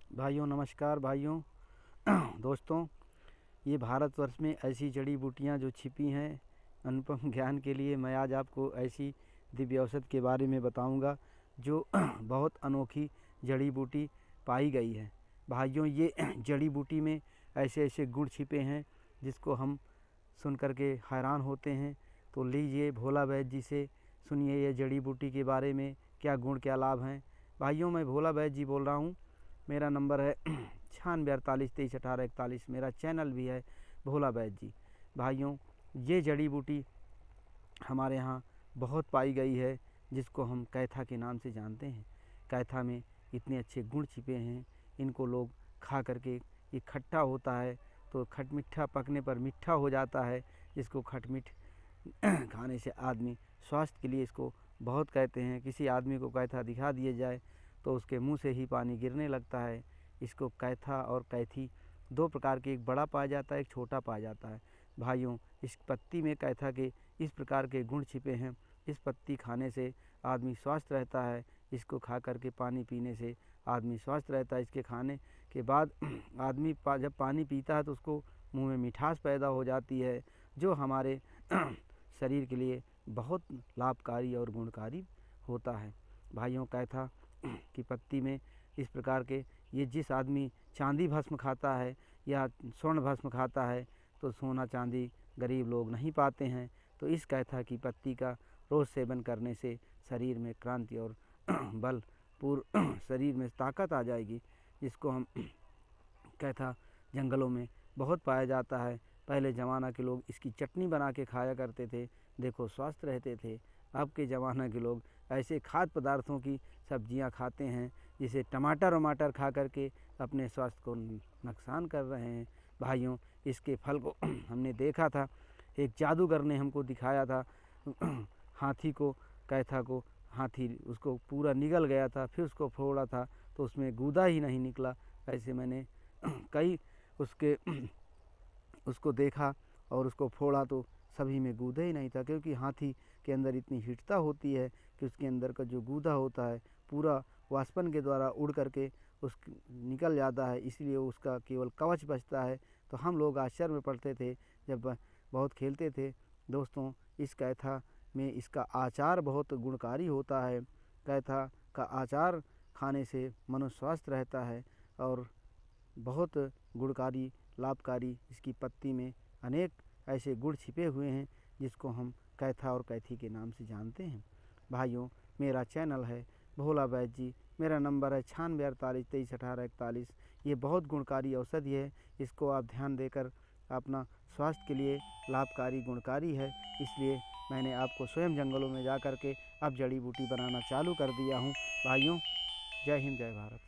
भाइयों नमस्कार भाइयों दोस्तों, ये भारतवर्ष में ऐसी जड़ी बूटियाँ जो छिपी हैं, अनुपम ज्ञान के लिए मैं आज आपको ऐसी दिव्य औषध के बारे में बताऊंगा जो बहुत अनोखी जड़ी बूटी पाई गई है। भाइयों, ये जड़ी बूटी में ऐसे ऐसे गुण छिपे हैं जिसको हम सुन कर के हैरान होते हैं। तो लीजिए भोला वैद्य जी से सुनिए ये जड़ी बूटी के बारे में क्या गुण क्या लाभ हैं। भाइयों, मैं भोला वैद्य जी बोल रहा हूँ। मेरा नंबर है 9648231841। मेरा चैनल भी है भोला वैद्य जी। भाइयों, ये जड़ी बूटी हमारे यहाँ बहुत पाई गई है जिसको हम कैथा के नाम से जानते हैं। कैथा में इतने अच्छे गुण छिपे हैं, इनको लोग खा करके, ये खट्टा होता है तो खट मीठा पकने पर मीठा हो जाता है, जिसको खटमिठ खाने से आदमी स्वास्थ्य के लिए इसको बहुत कहते हैं। किसी आदमी को कैथा दिखा दिया जाए तो उसके मुंह से ही पानी गिरने लगता है। इसको कैथा और कैथी दो प्रकार के, एक बड़ा पाया जाता है, एक छोटा पाया जाता है। भाइयों, इस पत्ती में कैथा के इस प्रकार के गुण छिपे हैं। इस पत्ती खाने से आदमी स्वस्थ रहता है। इसको खा करके पानी पीने से आदमी स्वस्थ रहता है। इसके खाने के बाद आदमी जब पानी पीता है तो उसको मुंह में मिठास पैदा हो जाती है, जो हमारे शरीर के लिए बहुत लाभकारी और गुणकारी होता है। भाइयों, कैथा की पत्ती में इस प्रकार के, ये जिस आदमी चांदी भस्म खाता है या स्वर्ण भस्म खाता है तो सोना चांदी गरीब लोग नहीं पाते हैं। तो इस कैथा की पत्ती का रोज़ सेवन करने से शरीर में क्रांति और बल पूर्ण शरीर में ताकत आ जाएगी। जिसको हम कैथा जंगलों में बहुत पाया जाता है। पहले ज़माना के लोग इसकी चटनी बना के खाया करते थे, देखो स्वस्थ रहते थे। अब के ज़माना के लोग ऐसे खाद्य पदार्थों की सब्जियां खाते हैं जिसे टमाटर वमाटर खा करके अपने स्वास्थ्य को नुकसान कर रहे हैं। भाइयों, इसके फल को हमने देखा था, एक जादूगर ने हमको दिखाया था हाथी को, कैथा को, हाथी उसको पूरा निगल गया था, फिर उसको फोड़ा था तो उसमें गूदा ही नहीं निकला। ऐसे मैंने कई उसको देखा और उसको फोड़ा तो सभी में गूदा ही नहीं था, क्योंकि हाथी के अंदर इतनी हिटता होती है कि उसके अंदर का जो गूदा होता है पूरा वाष्पन के द्वारा उड़ करके उस निकल जाता है, इसलिए उसका केवल कवच बचता है। तो हम लोग आश्चर्य में पड़ते थे जब बहुत खेलते थे। दोस्तों, इस कैथा में इसका आचार बहुत गुणकारी होता है। कैथा का आचार खाने से मनुष्य स्वस्थ रहता है और बहुत गुणकारी लाभकारी इसकी पत्ती में अनेक ऐसे गुण छिपे हुए हैं जिसको हम कैथा और कैथी के नाम से जानते हैं। भाइयों, मेरा चैनल है भोला वैद्य जी। मेरा नंबर है 9648231841। ये बहुत गुणकारी औषधि है, इसको आप ध्यान देकर अपना स्वास्थ्य के लिए लाभकारी गुणकारी है। इसलिए मैंने आपको स्वयं जंगलों में जा कर के अब जड़ी बूटी बनाना चालू कर दिया हूँ। भाइयों, जय हिंद, जय भारत।